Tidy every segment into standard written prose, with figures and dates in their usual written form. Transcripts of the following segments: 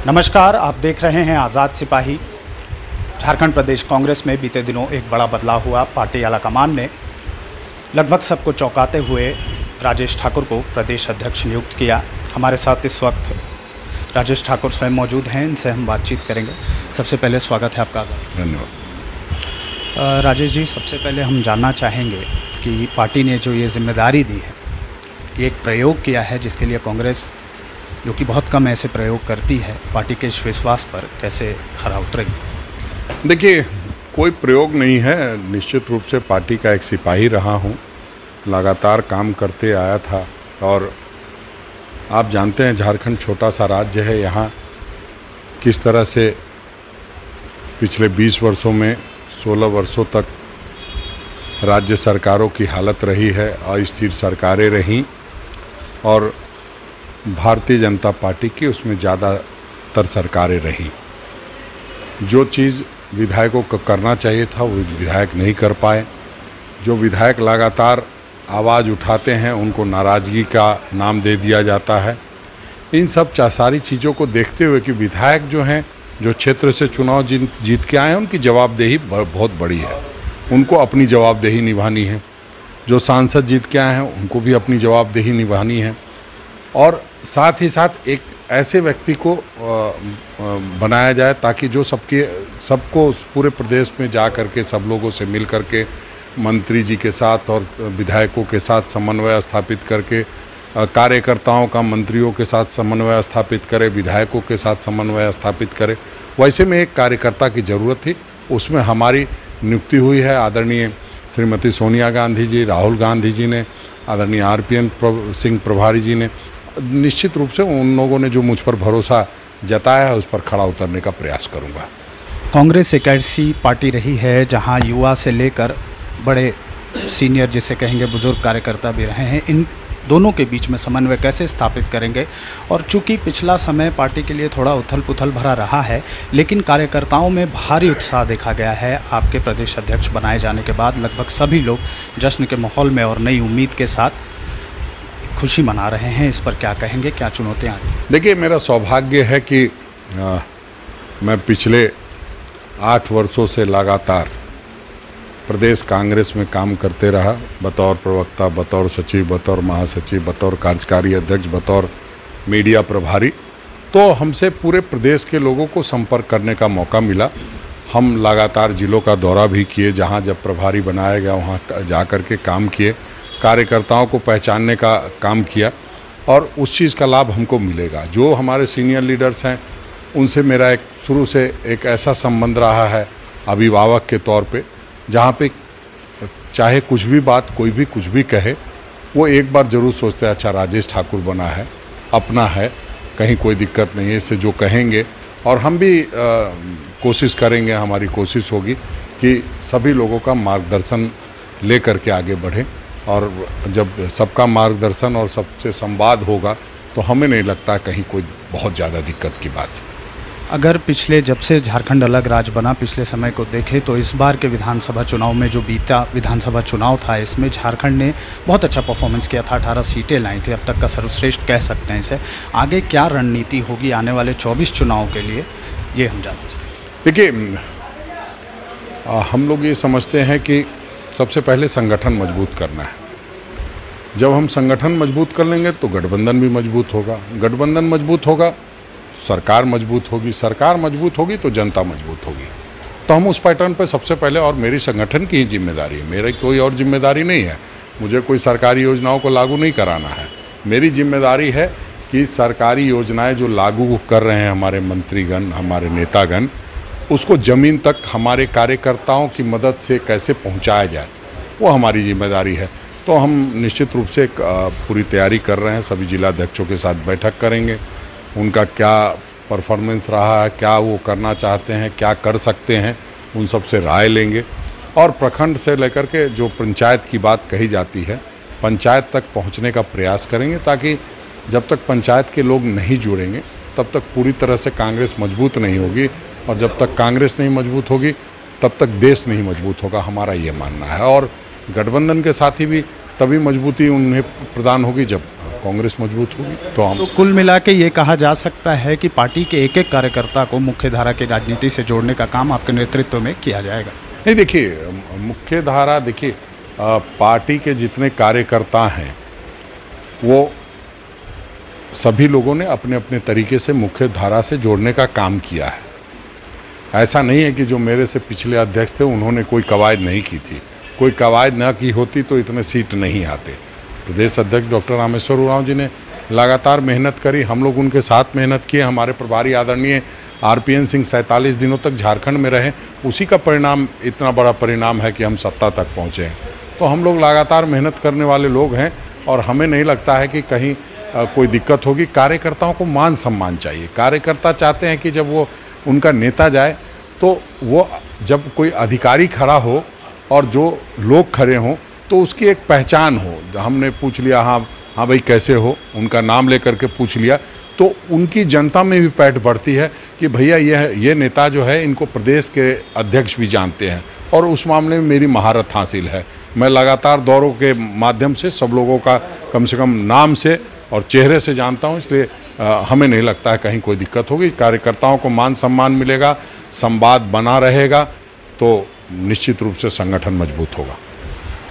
नमस्कार, आप देख रहे हैं आज़ाद सिपाही। झारखंड प्रदेश कांग्रेस में बीते दिनों एक बड़ा बदलाव हुआ। पार्टी आलाकमान ने लगभग सबको चौंकाते हुए राजेश ठाकुर को प्रदेश अध्यक्ष नियुक्त किया। हमारे साथ इस वक्त राजेश ठाकुर स्वयं मौजूद हैं, इनसे हम बातचीत करेंगे। सबसे पहले स्वागत है आपका आज़ाद। धन्यवाद। राजेश जी, सबसे पहले हम जानना चाहेंगे कि पार्टी ने जो ये जिम्मेदारी दी है, ये एक प्रयोग किया है जिसके लिए कांग्रेस, जो कि बहुत कम ऐसे प्रयोग करती है, पार्टी के इस विश्वास पर कैसे खरा उतरेगी? देखिए, कोई प्रयोग नहीं है। निश्चित रूप से पार्टी का एक सिपाही रहा हूँ, लगातार काम करते आया था। और आप जानते हैं झारखंड छोटा सा राज्य है, यहाँ किस तरह से पिछले 20 वर्षों में 16 वर्षों तक राज्य सरकारों की हालत रही है, अस्थिर सरकारें रहीं और भारतीय जनता पार्टी की उसमें ज़्यादातर सरकारें रहीं। जो चीज़ विधायकों को करना चाहिए था वो विधायक नहीं कर पाए। जो विधायक लगातार आवाज़ उठाते हैं उनको नाराज़गी का नाम दे दिया जाता है। इन सब सारी चीज़ों को देखते हुए कि विधायक जो हैं, जो क्षेत्र से चुनाव जीत के आए हैं, उनकी जवाबदेही बहुत बड़ी है, उनको अपनी जवाबदेही निभानी है। जो सांसद जीत के आए हैं उनको भी अपनी जवाबदेही निभानी है। और साथ ही साथ एक ऐसे व्यक्ति को बनाया जाए ताकि जो सबको पूरे प्रदेश में जा कर के सब लोगों से मिल कर के मंत्री जी के साथ और विधायकों के साथ समन्वय स्थापित करके, कार्यकर्ताओं का मंत्रियों के साथ समन्वय स्थापित करे, विधायकों के साथ समन्वय स्थापित करे। वैसे में एक कार्यकर्ता की ज़रूरत थी, उसमें हमारी नियुक्ति हुई है। आदरणीय श्रीमती सोनिया गांधी जी, राहुल गांधी जी ने, आदरणीय RPN सिंह प्रभारी जी ने, निश्चित रूप से उन लोगों ने जो मुझ पर भरोसा जताया है उस पर खड़ा उतरने का प्रयास करूंगा। कांग्रेस एक ऐसी पार्टी रही है जहां युवा से लेकर बड़े सीनियर, जिसे कहेंगे बुजुर्ग कार्यकर्ता भी रहे हैं। इन दोनों के बीच में समन्वय कैसे स्थापित करेंगे? और चूंकि पिछला समय पार्टी के लिए थोड़ा उथल पुथल भरा रहा है, लेकिन कार्यकर्ताओं में भारी उत्साह देखा गया है। आपके प्रदेश अध्यक्ष बनाए जाने के बाद लगभग सभी लोग जश्न के माहौल में और नई उम्मीद के साथ खुशी मना रहे हैं। इस पर क्या कहेंगे, क्या चुनौतियाँ आती हैं? देखिए, मेरा सौभाग्य है कि मैं पिछले 8 वर्षों से लगातार प्रदेश कांग्रेस में काम करते रहा, बतौर प्रवक्ता, बतौर सचिव, बतौर महासचिव, बतौर कार्यकारी अध्यक्ष, बतौर मीडिया प्रभारी। तो हमसे पूरे प्रदेश के लोगों को संपर्क करने का मौका मिला। हम लगातार जिलों का दौरा भी किए, जहां जब प्रभारी बनाया गया वहां जा कर के काम किए, कार्यकर्ताओं को पहचानने का काम किया और उस चीज़ का लाभ हमको मिलेगा। जो हमारे सीनियर लीडर्स हैं उनसे मेरा एक शुरू से एक ऐसा संबंध रहा है अभिभावक के तौर पे, जहाँ पे चाहे कुछ भी बात कोई भी कुछ भी कहे, वो एक बार ज़रूर सोचते हैं अच्छा राजेश ठाकुर बना है, अपना है, कहीं कोई दिक्कत नहीं है इससे जो कहेंगे। और हम भी कोशिश करेंगे, हमारी कोशिश होगी कि सभी लोगों का मार्गदर्शन ले करके आगे बढ़ें। और जब सबका मार्गदर्शन और सबसे संवाद होगा तो हमें नहीं लगता कहीं कोई बहुत ज़्यादा दिक्कत की बात है। अगर पिछले, जब से झारखंड अलग राज्य बना, पिछले समय को देखें तो इस बार के विधानसभा चुनाव में जो बीता विधानसभा चुनाव था, इसमें झारखंड ने बहुत अच्छा परफॉर्मेंस किया था, 18 सीटें लाई थी, अब तक का सर्वश्रेष्ठ कह सकते हैं इसे। आगे क्या रणनीति होगी आने वाले 24 चुनाव के लिए, ये हम जानना चाहते हैं। देखिए, हम लोग ये समझते हैं कि सबसे पहले संगठन मजबूत करना है। जब हम संगठन मजबूत कर लेंगे तो गठबंधन भी मजबूत होगा, गठबंधन मजबूत होगा सरकार मजबूत होगी, सरकार मजबूत होगी तो जनता मजबूत होगी। तो हम उस पैटर्न पे सबसे पहले, और मेरी संगठन की ही जिम्मेदारी है, मेरी कोई और जिम्मेदारी नहीं है। मुझे कोई सरकारी योजनाओं को लागू नहीं कराना है। मेरी जिम्मेदारी है कि सरकारी योजनाएं जो लागू कर रहे हैं हमारे मंत्रीगण, हमारे नेतागण, उसको ज़मीन तक हमारे कार्यकर्ताओं की मदद से कैसे पहुँचाया जाए, वो हमारी जिम्मेदारी है। तो हम निश्चित रूप से पूरी तैयारी कर रहे हैं। सभी जिलाध्यक्षों के साथ बैठक करेंगे, उनका क्या परफॉर्मेंस रहा है, क्या वो करना चाहते हैं, क्या कर सकते हैं, उन सब से राय लेंगे। और प्रखंड से लेकर के जो पंचायत की बात कही जाती है, पंचायत तक पहुंचने का प्रयास करेंगे, ताकि जब तक पंचायत के लोग नहीं जुड़ेंगे तब तक पूरी तरह से कांग्रेस मजबूत नहीं होगी, और जब तक कांग्रेस नहीं मजबूत होगी तब तक देश नहीं मजबूत होगा, हमारा ये मानना है। और गठबंधन के साथ ही भी तभी मजबूती उन्हें प्रदान होगी जब कांग्रेस मजबूत होगी। तो हम तो कुल मिला के ये कहा जा सकता है कि पार्टी के एक एक कार्यकर्ता को मुख्य धारा की राजनीति से जोड़ने का काम आपके नेतृत्व में किया जाएगा। नहीं, देखिए मुख्य धारा, देखिए पार्टी के जितने कार्यकर्ता हैं वो सभी लोगों ने अपने अपने तरीके से मुख्य धारा से जोड़ने का काम किया है। ऐसा नहीं है कि जो मेरे से पिछले अध्यक्ष थे उन्होंने कोई कवायद नहीं की थी। कोई कवायद ना की होती तो इतने सीट नहीं आते। प्रदेश अध्यक्ष डॉक्टर रामेश्वर उरांव जी ने लगातार मेहनत करी, हम लोग उनके साथ मेहनत किए। हमारे प्रभारी आदरणीय आरपीएन सिंह 47 दिनों तक झारखंड में रहे, उसी का परिणाम इतना बड़ा परिणाम है कि हम सत्ता तक पहुँचे हैं। तो हम लोग लगातार मेहनत करने वाले लोग हैं और हमें नहीं लगता है कि कहीं कोई दिक्कत होगी। कार्यकर्ताओं को मान सम्मान चाहिए। कार्यकर्ता चाहते हैं कि जब वो उनका नेता जाए तो वो जब कोई अधिकारी खड़ा हो और जो लोग खड़े हों तो उसकी एक पहचान हो। हमने पूछ लिया, हाँ भाई कैसे हो, उनका नाम लेकर के पूछ लिया, तो उनकी जनता में भी पैठ बढ़ती है कि भैया ये नेता जो है इनको प्रदेश के अध्यक्ष भी जानते हैं और उस मामले में मेरी महारत हासिल है। मैं लगातार दौरों के माध्यम से सब लोगों का कम से कम नाम से और चेहरे से जानता हूँ, इसलिए हमें नहीं लगता है कहीं कोई दिक्कत होगी। कार्यकर्ताओं को मान सम्मान मिलेगा, संवाद बना रहेगा तो निश्चित रूप से संगठन मजबूत होगा।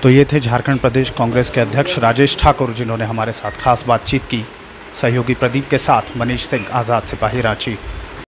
तो ये थे झारखंड प्रदेश कांग्रेस के अध्यक्ष राजेश ठाकुर, जिन्होंने हमारे साथ खास बातचीत की। सहयोगी प्रदीप के साथ मनीष सिंह, आज़ाद सिपाही, रांची।